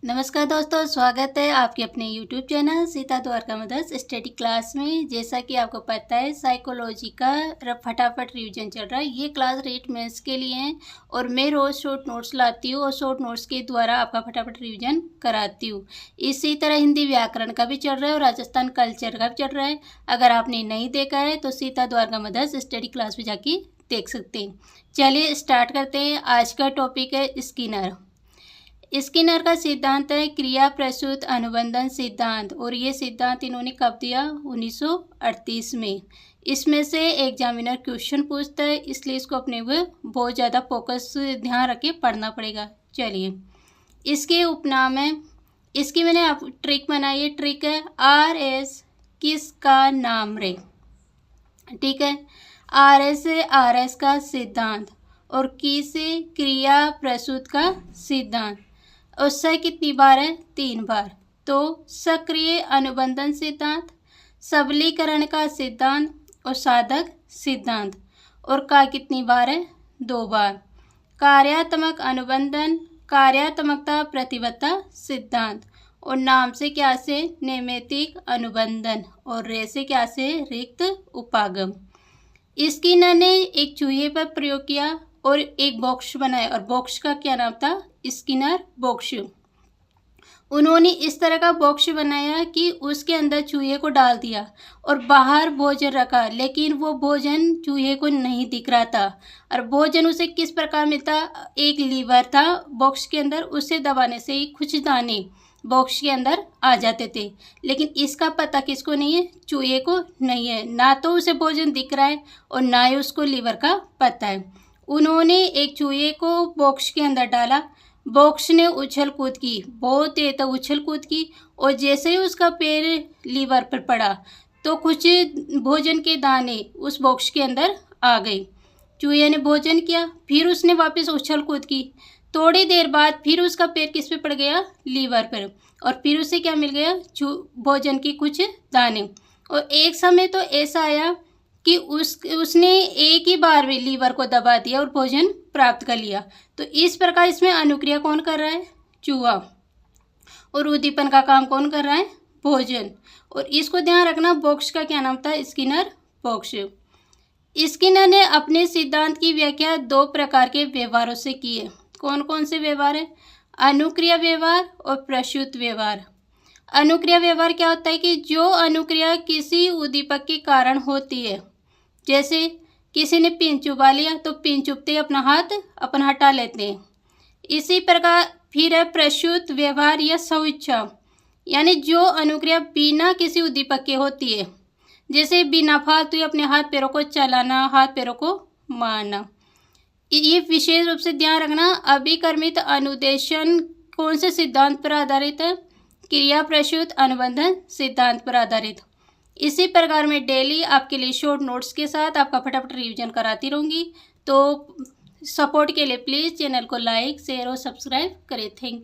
नमस्कार दोस्तों, स्वागत है आपके अपने YouTube channel Sita Dwarka mother's study class में। जैसा कि आपको पता है, साइकोलॉजी का फटाफट रिवीजन चल रहा है। ये क्लास रीट मेंस के लिए है और मैं रोज़ शॉर्ट नोट्स लाती हूँ और शॉर्ट नोट्स के द्वारा आपका फटाफट रिवीजन कराती हूँ। इसी तरह हिंदी व्याकरण का भी चल रहा है और राजस्थान कल्चर का भी चल रहा है। अगर आपने नहीं देखा है तो Sita Dwarka mother's study class में जाके देख सकते हैं। चलिए स्टार्ट करते हैं। आज का टॉपिक है स्किनर। स्किनर का सिद्धांत है क्रिया प्रसूत अनुबंधन सिद्धांत, और ये सिद्धांत इन्होंने कब दिया? 1938 में। इसमें से एग्जामिनर क्वेश्चन पूछता है, इसलिए इसको अपने को बहुत ज़्यादा फोकस ध्यान रख के पढ़ना पड़ेगा। चलिए, इसके उपनाम है, इसकी मैंने आप ट्रिक बनाई है। ट्रिक है RS किसका नाम रे। ठीक है, RS से RS का सिद्धांत और की से क्रिया प्रसूत का सिद्धांत। और स कितनी बार है? 3 बार। तो सक्रिय अनुबंधन सिद्धांत, सबलीकरण का सिद्धांत और साधक सिद्धांत। और का कितनी बार है? 2 बार। कार्यात्मक अनुबंधन, कार्यात्मकता प्रतिबद्धता सिद्धांत। और नाम से क्या से? नैमित्तिक अनुबंधन। और रे से क्या से? रिक्त उपागम। स्किनर ने एक चूहे पर प्रयोग किया और एक बॉक्स बनाया, और बॉक्स का क्या नाम था? Skinner box. उन्होंने इस तरह का बॉक्स बनाया कि उसके अंदर चूहे को डाल दिया और बाहर भोजन रखा, लेकिन वो भोजन चूहे को नहीं दिख रहा था। और भोजन उसे किस प्रकार मिलता? एक लीवर था बॉक्स के अंदर, उसे दबाने से ही कुछ दाने बॉक्स के अंदर आ जाते थे। लेकिन इसका पता किसको नहीं है? चूहे को नहीं है। ना तो उसे भोजन दिख रहा है और ना ही उसको लीवर का पता है। उन्होंने एक चूहे को बॉक्स के अंदर डाला, बॉक्स ने उछल कूद की, बहुत तेज तक उछल कूद की, और जैसे ही उसका पैर लीवर पर पड़ा तो कुछ भोजन के दाने उस बॉक्स के अंदर आ गए। चूहे ने भोजन किया, फिर उसने वापस उछल कूद की। थोड़ी देर बाद फिर उसका पैर किस पे पड़ गया? लीवर पर, और फिर उसे क्या मिल गया? भोजन की कुछ दाने। और एक समय तो ऐसा आया कि उसने एक ही बार में लीवर को दबा दिया और भोजन प्राप्त कर लिया। तो इस प्रकार इसमें अनुक्रिया कौन कर रहा है? चूहा। और उद्दीपन का काम कौन कर रहा है? भोजन। और इसको ध्यान रखना, बॉक्स का क्या नाम था? Skinner box. स्किनर ने अपने सिद्धांत की व्याख्या 2 प्रकार के व्यवहारों से की है। कौन कौन से व्यवहार है? अनुक्रिया व्यवहार और प्रसूत व्यवहार। अनुक्रिया व्यवहार क्या होता है कि जो अनुक्रिया किसी उद्दीपक के कारण होती है, जैसे किसी ने पिन चुबा लिया तो पिन चुभते ही अपना हाथ अपन हटा लेते हैं। इसी प्रकार फिर है प्रसूत व्यवहार या स्वेच्छा, यानी जो अनुक्रिया बिना किसी उद्दीपक के होती है, जैसे बिना फालतू अपने हाथ पैरों को चलाना, हाथ पैरों को मारना। ये विशेष रूप से ध्यान रखना, अभिकर्मित अनुदेशन कौन से सिद्धांत पर आधारित है? क्रिया प्रसूत अनुबंधन सिद्धांत पर आधारित। इसी प्रकार मैं डेली आपके लिए शॉर्ट नोट्स के साथ आपका फटाफट रिवीजन कराती रहूँगी। तो सपोर्ट के लिए प्लीज़ चैनल को लाइक, शेयर और सब्सक्राइब करें। Thank you.